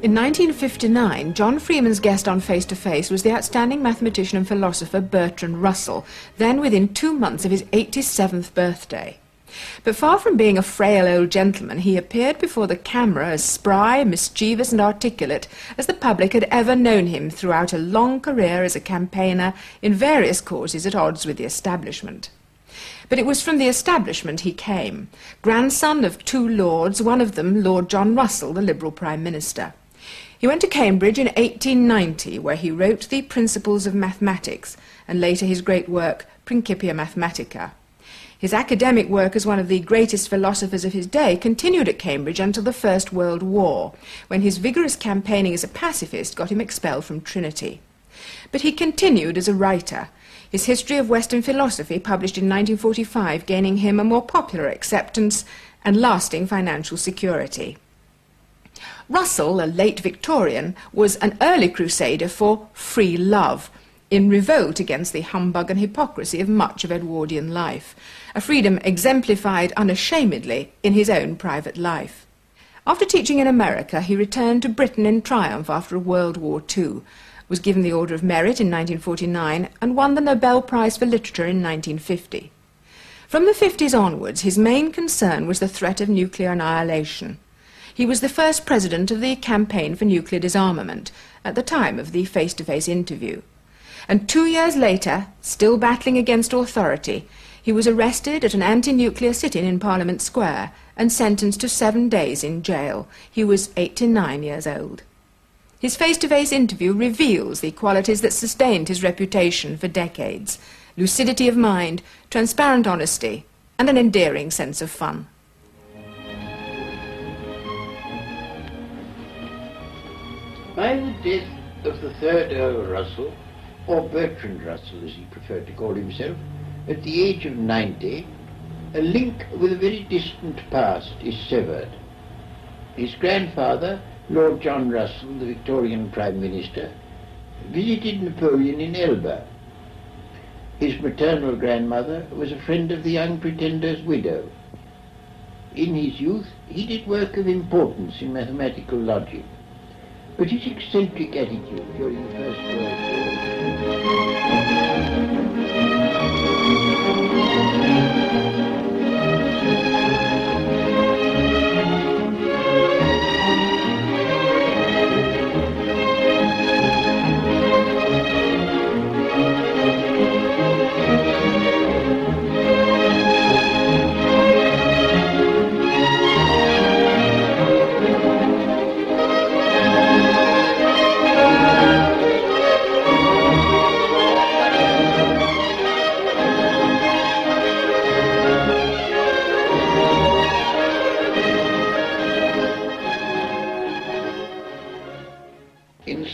In 1959, John Freeman's guest on Face to Face was the outstanding mathematician and philosopher Bertrand Russell, then within 2 months of his 87th birthday. But far from being a frail old gentleman, he appeared before the camera as spry, mischievous and articulate as the public had ever known him throughout a long career as a campaigner in various causes at odds with the establishment. But it was from the establishment he came, grandson of 2 lords, one of them Lord John Russell, the Liberal Prime Minister. He went to Cambridge in 1890, where he wrote the Principles of Mathematics, and later his great work, Principia Mathematica. His academic work as one of the greatest philosophers of his day continued at Cambridge until the First World War, when his vigorous campaigning as a pacifist got him expelled from Trinity. But he continued as a writer, his History of Western Philosophy, published in 1945, gaining him a more popular acceptance and lasting financial security. Russell, a late Victorian, was an early crusader for free love, in revolt against the humbug and hypocrisy of much of Edwardian life, a freedom exemplified unashamedly in his own private life. After teaching in America, he returned to Britain in triumph after World War II, was given the Order of Merit in 1949, and won the Nobel Prize for Literature in 1950. From the 50s onwards, his main concern was the threat of nuclear annihilation. He was the first president of the Campaign for Nuclear Disarmament at the time of the face-to-face interview. And 2 years later, still battling against authority, he was arrested at an anti-nuclear sit-in in Parliament Square and sentenced to 7 days in jail. He was 89 years old. His face-to-face interview reveals the qualities that sustained his reputation for decades: lucidity of mind, transparent honesty, and an endearing sense of fun. By the death of the third Earl Russell, or Bertrand Russell as he preferred to call himself, at the age of 90, a link with a very distant past is severed. His grandfather, Lord John Russell, the Victorian Prime Minister, visited Napoleon in Elba. His maternal grandmother was a friend of the young Pretender's widow. In his youth, he did work of importance in mathematical logic, but his eccentric attitude during the First World War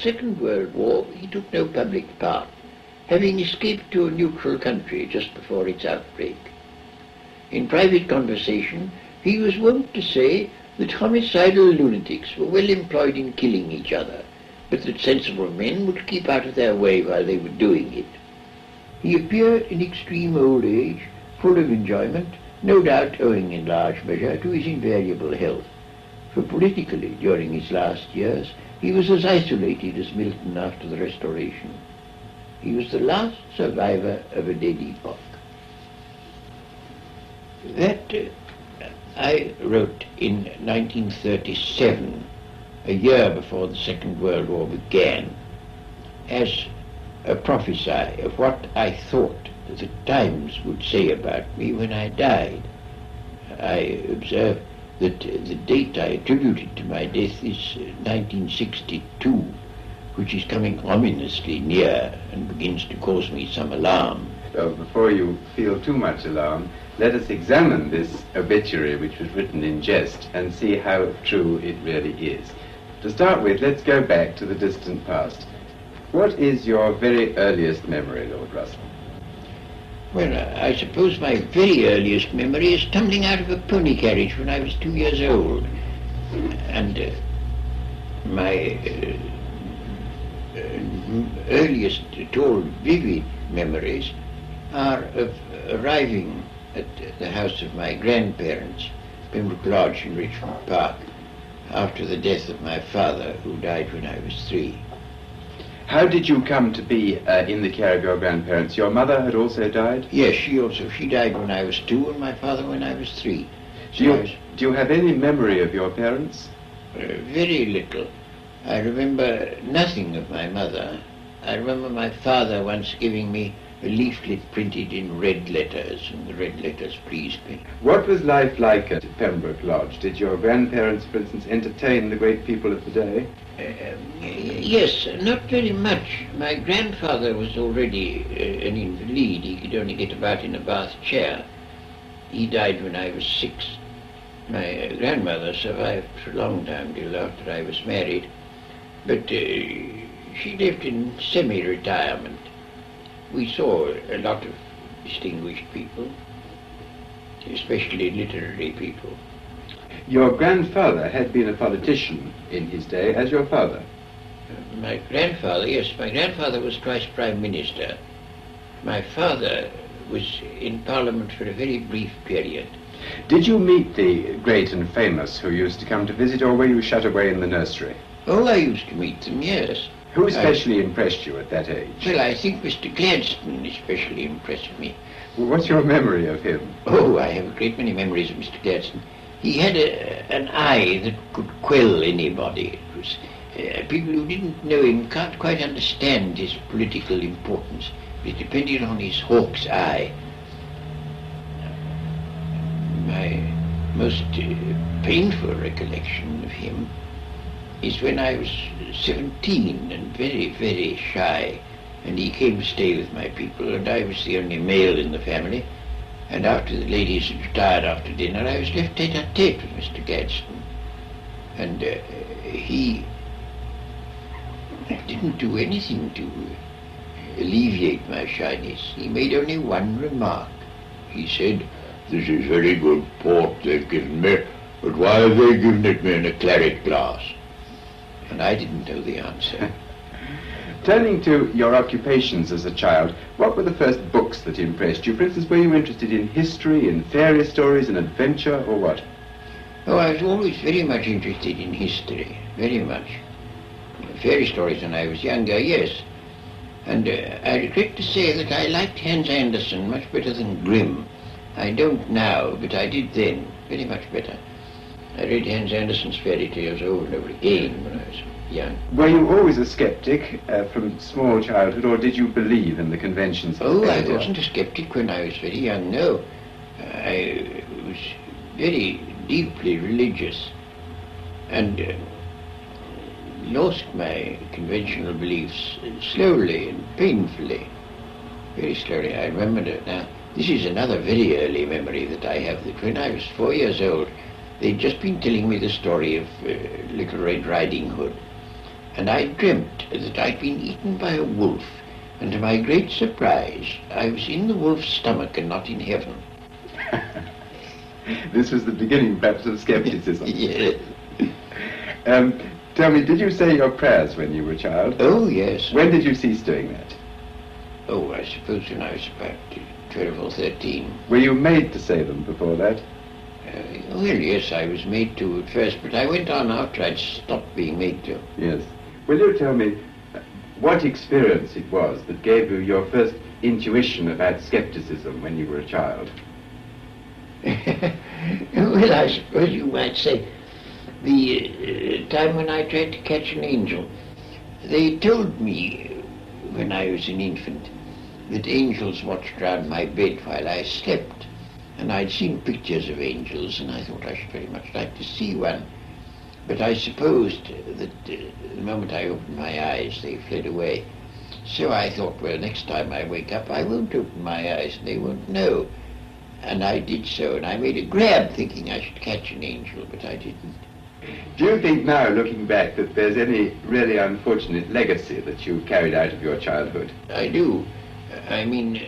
Second World War, he took no public part, having escaped to a neutral country just before its outbreak. In private conversation, he was wont to say that homicidal lunatics were well employed in killing each other, but that sensible men would keep out of their way while they were doing it. He appeared in extreme old age, full of enjoyment, no doubt owing in large measure to his invariable health, for politically, during his last years, he was as isolated as Milton after the Restoration. He was the last survivor of a dead epoch. That I wrote in 1937, a year before the Second World War began, as a prophecy of what I thought the Times would say about me when I died. I observed that the date I attributed to my death is 1962, which is coming ominously near and begins to cause me some alarm. So before you feel too much alarm, let us examine this obituary which was written in jest and see how true it really is. To start with, let's go back to the distant past. What is your very earliest memory, Lord Russell? Well, I suppose my very earliest memory is tumbling out of a pony carriage when I was 2 years old. And my earliest at all vivid memories are of arriving at the house of my grandparents, Pembroke Lodge in Richmond Park, after the death of my father, who died when I was 3. How did you come to be in the care of your grandparents? Your mother had also died? Yes, she died when I was 2 and my father when I was 3. Do you have any memory of your parents? Very little. I remember nothing of my mother. I remember my father once giving me a leaflet printed in red letters, and the red letters pleased me. What was life like at Pembroke Lodge? Did your grandparents, for instance, entertain the great people of the day? Yes, not very much. My grandfather was already an invalid. He could only get about in a bath chair. He died when I was 6. My grandmother survived for a long time till after I was married, but she lived in semi-retirement. We saw a lot of distinguished people, especially literary people. Your grandfather had been a politician in his day, as your father. My grandfather, yes, my grandfather was twice Prime Minister. My father was in Parliament for a very brief period. Did you meet the great and famous who used to come to visit, or were you shut away in the nursery? Oh, I used to meet them, yes. Who especially impressed you at that age? Well, I think Mr. Gladstone especially impressed me. Well, what's your memory of him? Oh, I have a great many memories of Mr. Gladstone. He had an eye that could quell anybody. It was, people who didn't know him can't quite understand his political importance. It depended on his hawk's eye. My most painful recollection of him is when I was 17 and very, very shy, and he came to stay with my people, and I was the only male in the family. And after the ladies had retired after dinner, I was left tete-a-tete with Mr. Gladstone. And he didn't do anything to alleviate my shyness. He made only one remark. He said, "This is very good port they've given me, but why have they given it me in a claret glass?" And I didn't know the answer. Turning to your occupations as a child, what were the first books that impressed you? For instance, were you interested in history, in fairy stories, in adventure, or what? Oh, I was always very much interested in history, very much. Fairy stories when I was younger, yes. And I regret to say that I liked Hans Andersen much better than Grimm. I don't now, but I did then, very much better. I read Hans Andersen's fairy tales over and over again when I was young. Were you always a skeptic from small childhood, or did you believe in the conventions of Oh, the I fairy tale? wasn't a skeptic when I was very young, no. I was very deeply religious and lost my conventional beliefs slowly and painfully, very slowly. I remember it now. This is another very early memory that I have, that when I was 4 years old, they'd just been telling me the story of Little Red Riding Hood, and I dreamt that I'd been eaten by a wolf, and to my great surprise, I was in the wolf's stomach and not in heaven. This was the beginning, perhaps, of skepticism. Yes. Tell me, did you say your prayers when you were a child? Oh, yes. When did you cease doing that? Oh, I suppose when I was about 12 or 13. Were you made to say them before that? Well, yes, I was made to at first, but I went on after I'd stopped being made to. Yes. Will you tell me what experience it was that gave you your first intuition about skepticism when you were a child? Well, I suppose you might say the time when I tried to catch an angel. They told me when I was an infant that angels watched round my bed while I slept. And I'd seen pictures of angels, and I thought I should very much like to see one. But I supposed that the moment I opened my eyes, they fled away. So I thought, well, next time I wake up, I won't open my eyes, and they won't know. And I did so, and I made a grab thinking I should catch an angel, but I didn't. Do you think now, looking back, that there's any really unfortunate legacy that you carried out of your childhood? I do. I mean,